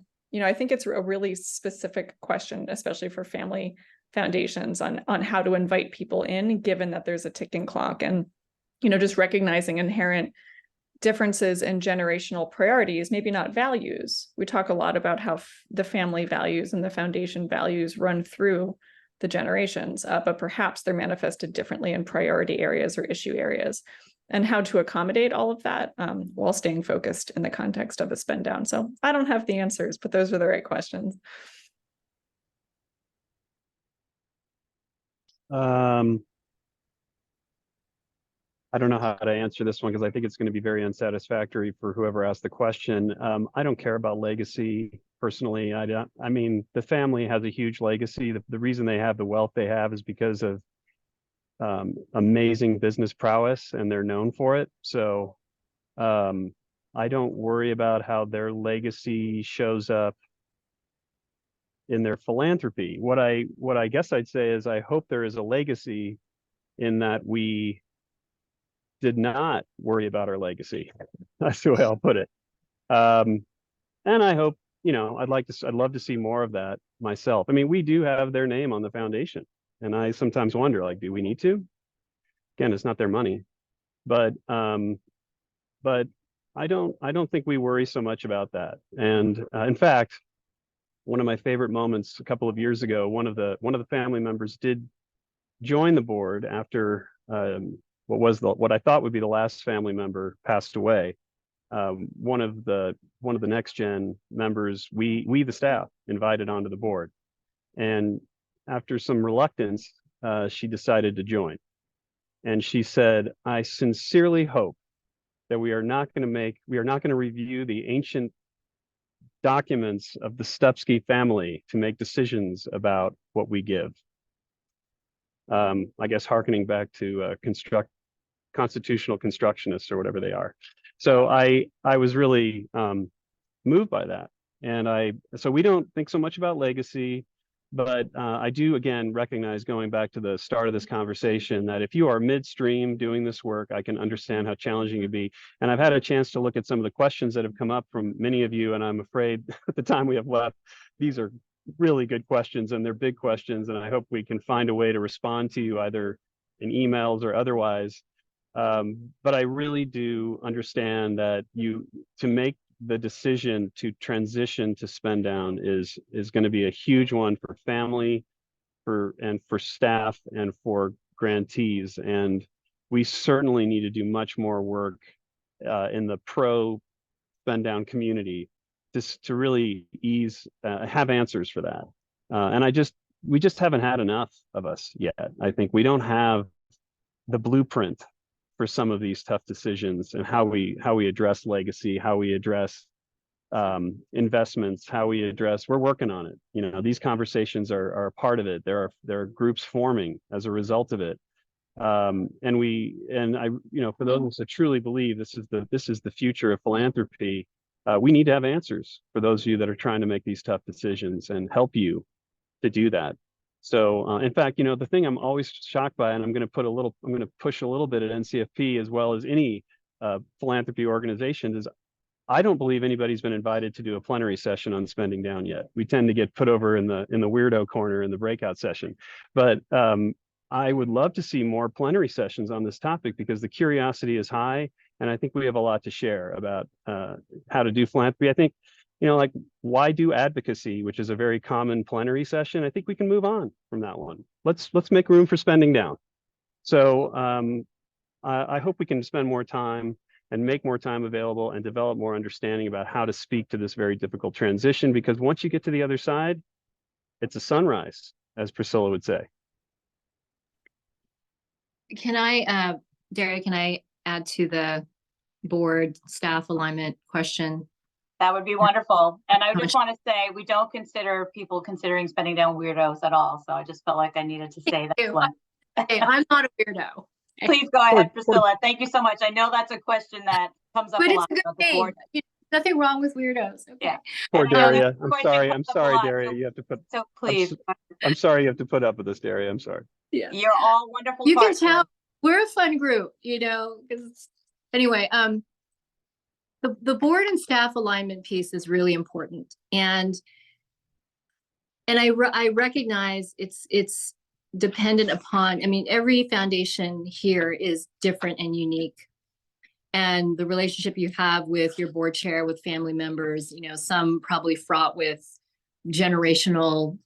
C: think it's a really specific question, especially for family foundations, on how to invite people in, given that there's a ticking clock, and just recognizing inherent differences in generational priorities, maybe not values. We talk a lot about how the family values and the foundation values run through the generations, but perhaps they're manifested differently in priority areas or issue areas, and how to accommodate all of that while staying focused in the context of a spend down. So I don't have the answers, but those are the right questions.
D: I don't know how to answer this one because I think it's going to be very unsatisfactory for whoever asked the question. I don't care about legacy personally. I mean, the family has a huge legacy. The reason they have the wealth they have is because of amazing business prowess, and they're known for it. So I don't worry about how their legacy shows up in their philanthropy. What I guess I'd say is I hope there is a legacy in that we did not worry about our legacy. That's the way I'll put it. And I hope, I'd love to see more of that myself. I mean, we do have their name on the foundation, and I sometimes wonder, like, do we need to? Again, it's not their money, but I don't think we worry so much about that. And in fact, one of my favorite moments a couple of years ago, one of the family members did join the board after what I thought would be the last family member passed away. One of the next gen members, we the staff, invited onto the board, and after some reluctance, she decided to join. And she said, "I sincerely hope that we are not going to review the ancient documents of the Stupski family to make decisions about what we give. I guess harkening back to constitutional constructionists or whatever they are. So I was really moved by that. And so we don't think so much about legacy, but I do, again, recognize, going back to the start of this conversation, that if you are midstream doing this work, I can understand how challenging it can be. And I've had a chance to look at some of the questions that have come up from many of you, and I'm afraid at the time we have left, these are really good questions, and they're big questions, and I hope we can find a way to respond to you either in emails or otherwise. But I really do understand that to make the decision to transition to spend down is going to be a huge one for family, for staff, and for grantees. And we certainly need to do much more work in the pro spend down community to really have answers for that. And we just haven't had enough of us yet. I think we don't have the blueprint for some of these tough decisions, and how we address legacy, how we address investments, we're working on it. You know, these conversations are a part of it. There are groups forming as a result of it. And I, for those of us that truly believe this is the future of philanthropy, we need to have answers for those of you that are trying to make these tough decisions and help you to do that. So, in fact, the thing I'm always shocked by, and I'm going to push a little bit at NCFP as well as any philanthropy organization, is I don't believe anybody's been invited to do a plenary session on spending down yet. We tend to get put over in the weirdo corner in the breakout session. But I would love to see more plenary sessions on this topic, because the curiosity is high, and I think we have a lot to share about how to do philanthropy. I think, like, why do advocacy, which is a very common plenary session? I think we can move on from that one. Let's make room for spending down. So I hope we can spend more time and make more time available and develop more understanding about how to speak to this very difficult transition, because once you get to the other side, it's a sunrise, as Priscilla would say.
B: Can I, Derek, can I add to the board staff alignment question?
A: That would be wonderful. And I just want to say, we don't consider people considering spending down weirdos at all. So I just felt like I needed to say that one.
B: Hey, I'm not a weirdo.
A: Please go ahead, Priscilla. Thank you so much. I know that's a question that comes up
B: But
A: a
B: it's
A: lot.
B: a good thing. Nothing wrong with weirdos. Okay.
A: Yeah.
D: Poor
A: And I know
D: Daria.
A: that question
D: I'm
A: comes up a
D: sorry,
A: lot,
D: Daria. You have to put.
A: So please.
D: I'm sorry you have to put up with this, Daria. I'm sorry.
B: Yeah.
A: You're all wonderful.
B: You can
A: partners.
B: tell we're a fun group, because anyway, the board and staff alignment piece is really important. And I recognize it's dependent upon, every foundation here is different and unique. And the relationship you have with your board chair, with family members, some probably fraught with generational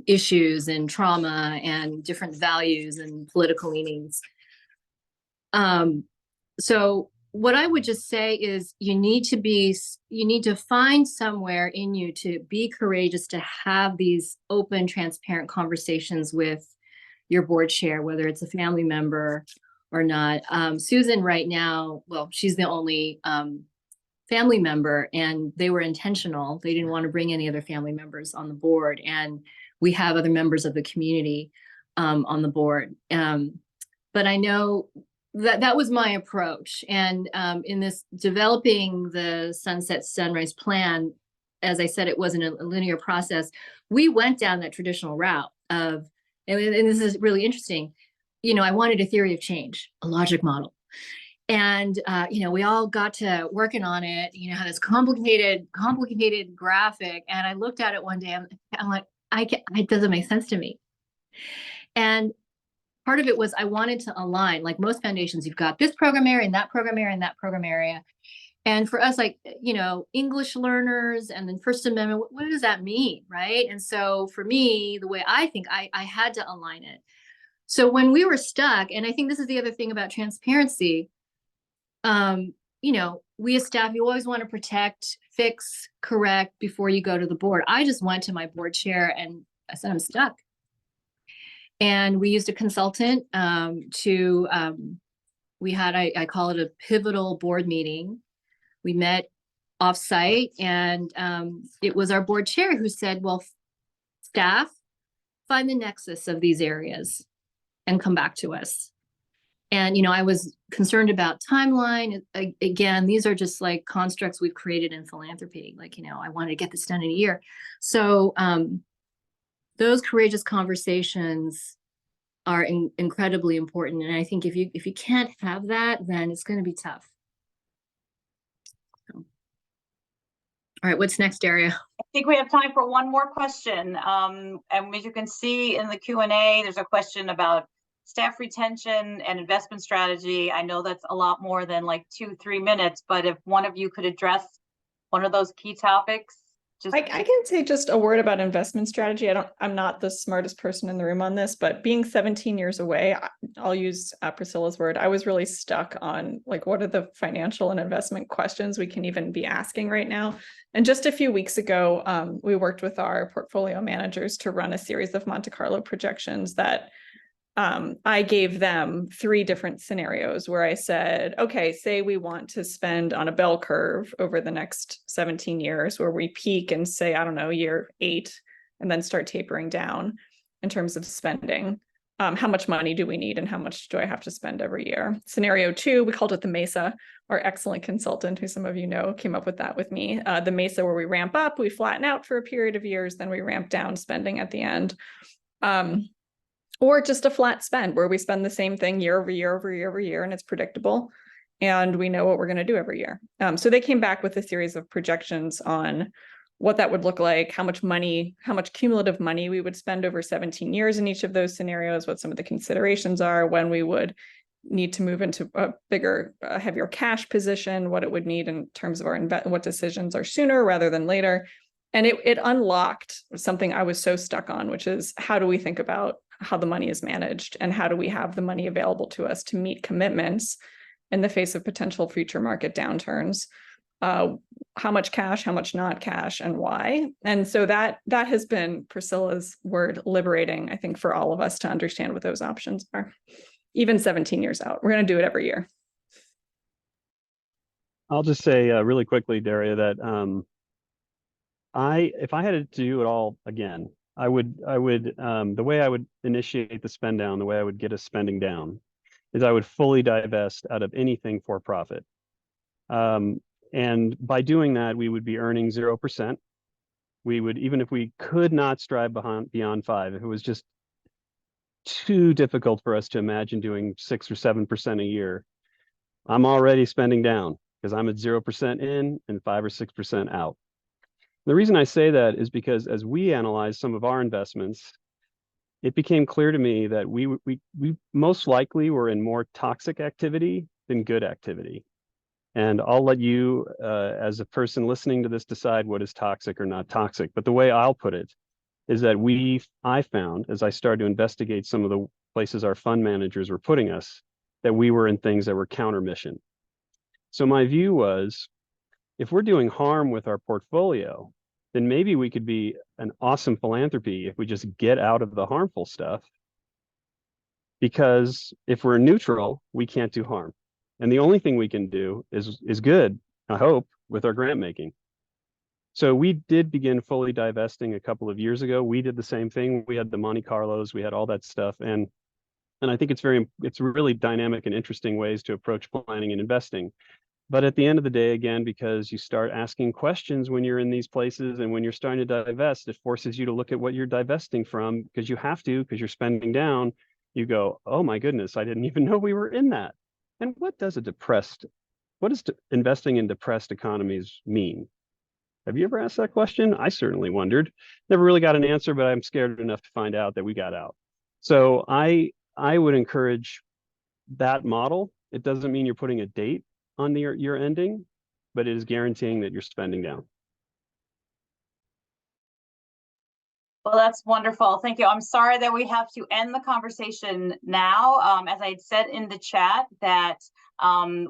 B: issues and trauma and different values and political leanings. So what I would just say is you need to find somewhere in you to be courageous, to have these open, transparent conversations with your board chair, whether it's a family member or not. Susan right now, well, she's the only family member, and they were intentional. They didn't want to bring any other family members on the board. And we have other members of the community on the board. But I know that was my approach. And in this developing the Sunset Sunrise plan, as I said, it wasn't a linear process. We went down that traditional route of, and this is really interesting, I wanted a theory of change, a logic model. And, we all got to working on it, had this complicated graphic. And I looked at it one day, I'm like, it doesn't make sense to me. And part of it was I wanted to align, like most foundations, you've got this program area and that program area and that program area. And for us, like, English learners and then First Amendment, what does that mean, right? And so for me, the way I think, I had to align it. So when we were stuck, and I think this is the other thing about transparency, we as staff, you always want to protect, fix, correct before you go to the board. I just went to my board chair and I said, I'm stuck. And we used a consultant we had, I call it a pivotal board meeting. We met offsite, and it was our board chair who said, well, staff, find the nexus of these areas and come back to us. And, I was concerned about timeline. Again, these are just like constructs we've created in philanthropy. Like, I wanted to get this done in a year. So those courageous conversations are incredibly important. And I think if you can't have that, then it's going to be tough. So. All right, what's next, Daria?
A: I think we have time for one more question. And as you can see in the Q&A, there's a question about staff retention and investment strategy. I know that's a lot more than like 2-3 minutes, but if one of you could address one of those key topics.
C: I can say just a word about investment strategy. I'm not the smartest person in the room on this, but being 17 years away, I'll use Priscilla's word. I was really stuck on like, what are the financial and investment questions we can even be asking right now? And just a few weeks ago, we worked with our portfolio managers to run a series of Monte Carlo projections that I gave them 3 different scenarios where I said, okay, say we want to spend on a bell curve over the next 17 years where we peak and say, I don't know, year 8, and then start tapering down in terms of spending. How much money do we need and how much do I have to spend every year? Scenario 2, we called it the Mesa. Our excellent consultant, who some of you know, came up with that with me. The Mesa, where we ramp up, we flatten out for a period of years, then we ramp down spending at the end. Or just a flat spend where we spend the same thing year over year over year over year, and it's predictable and we know what we're going to do every year. So they came back with a series of projections on what that would look like, how much cumulative money we would spend over 17 years in each of those scenarios, what some of the considerations are, when we would need to move into a bigger, heavier cash position, what it would need in terms of what decisions are sooner rather than later. And it unlocked something I was so stuck on, which is how do we think about how the money is managed and how do we have the money available to us to meet commitments in the face of potential future market downturns? How much cash, how much not cash, and why? And so that has been Priscilla's word, liberating, I think, for all of us to understand what those options are, even 17 years out. We're going to do it every year.
D: I'll just say really quickly, Daria, that if I had to do it all again, I would the way I would initiate the spend down, the way I would get us spending down, is I would fully divest out of anything for profit. And by doing that, we would be earning 0%. We would, even if we could not strive beyond 5, if it was just too difficult for us to imagine doing 6 or 7% a year, I'm already spending down because I'm at 0% in and 5 or 6% out. The reason I say that is because as we analyzed some of our investments, it became clear to me that we most likely were in more toxic activity than good activity. And I'll let you, as a person listening to this, decide what is toxic or not toxic. But the way I'll put it is that I found, as I started to investigate some of the places our fund managers were putting us, that we were in things that were counter mission. So my view was, if we're doing harm with our portfolio, then maybe we could be an awesome philanthropy if we just get out of the harmful stuff. Because if we're neutral, we can't do harm. And the only thing we can do is good, I hope, with our grant making. So we did begin fully divesting a couple of years ago. We did the same thing. We had the Monte Carlos, we had all that stuff. And I think it's really dynamic and interesting ways to approach planning and investing. But at the end of the day, again, because you start asking questions when you're in these places and when you're starting to divest, it forces you to look at what you're divesting from, because you have to, because you're spending down. You go, oh my goodness, I didn't even know we were in that. And what does investing in depressed economies mean? Have you ever asked that question? I certainly wondered. Never really got an answer, but I'm scared enough to find out that we got out. So I would encourage that model. It doesn't mean you're putting a date on your ending, but it is guaranteeing that you're spending down.
A: Well, that's wonderful. Thank you. I'm sorry that we have to end the conversation now. As I had said in the chat, that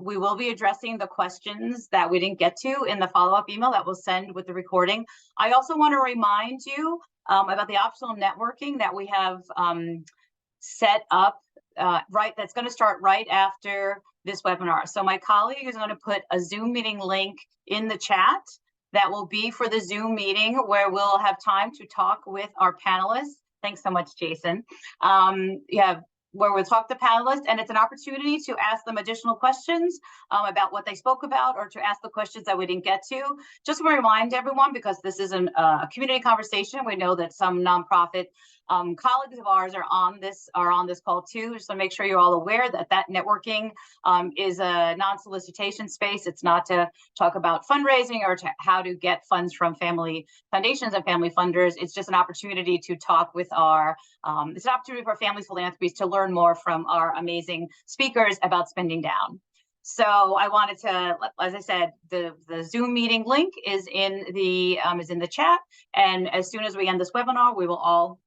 A: we will be addressing the questions that we didn't get to in the follow-up email that we'll send with the recording. I also want to remind you about the optional networking that we have set up that's going to start right after this webinar. So my colleague is going to put a Zoom meeting link in the chat that will be for the Zoom meeting where we'll have time to talk with our panelists. Thanks so much, Jason. Where we'll talk to panelists, and it's an opportunity to ask them additional questions about what they spoke about, or to ask the questions that we didn't get to. Just to remind everyone, because this is a community conversation, we know that some nonprofit colleagues of ours are on this call too. So make sure you're all aware that networking is a non-solicitation space. It's not to talk about fundraising or to how to get funds from family foundations and family funders. It's just an opportunity to talk with it's an opportunity for family philanthropies to learn more from our amazing speakers about spending down. So I wanted to, as I said, the Zoom meeting link is in the chat, and as soon as we end this webinar, we will all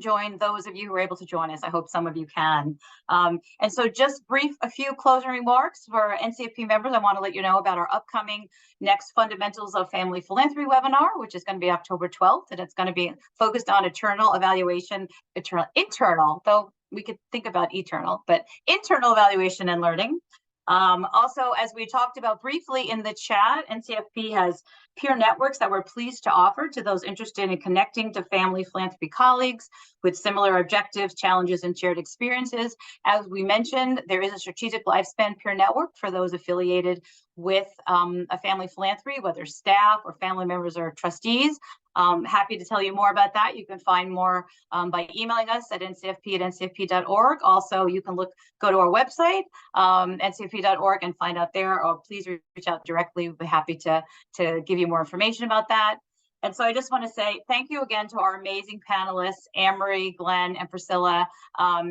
A: join those of you who are able to join us. I hope some of you can. And so just a few closing remarks for NCFP members. I want to let you know about our upcoming next Fundamentals of Family Philanthropy webinar, which is going to be October 12th, and it's going to be focused on internal, though we could think about eternal, but internal evaluation and learning. Also, as we talked about briefly in the chat, NCFP has peer networks that we're pleased to offer to those interested in connecting to family philanthropy colleagues with similar objectives, challenges, and shared experiences. As we mentioned, there is a strategic lifespan peer network for those affiliated with a family philanthropy, whether staff or family members or trustees. Happy to tell you more about that. You can find more by emailing us at ncfp@ncfp.org. Also, you can go to our website, ncfp.org, and find out there, or please reach out directly. We'll be happy to give you more information about that. And so I just want to say thank you again to our amazing panelists, Anne-Marie, Glenn, and Priscilla.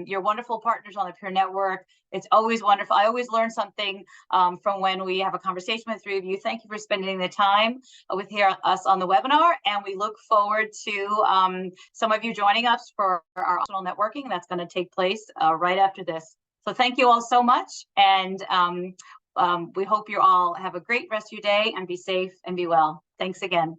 A: You're wonderful partners on the peer network. It's always wonderful. I always learn something from when we have a conversation with three of you. Thank you for spending the time with us on the webinar, and we look forward to some of you joining us for our optional networking that's going to take place right after this. So thank you all so much, and we hope you all have a great rest of your day and be safe and be well. Thanks again.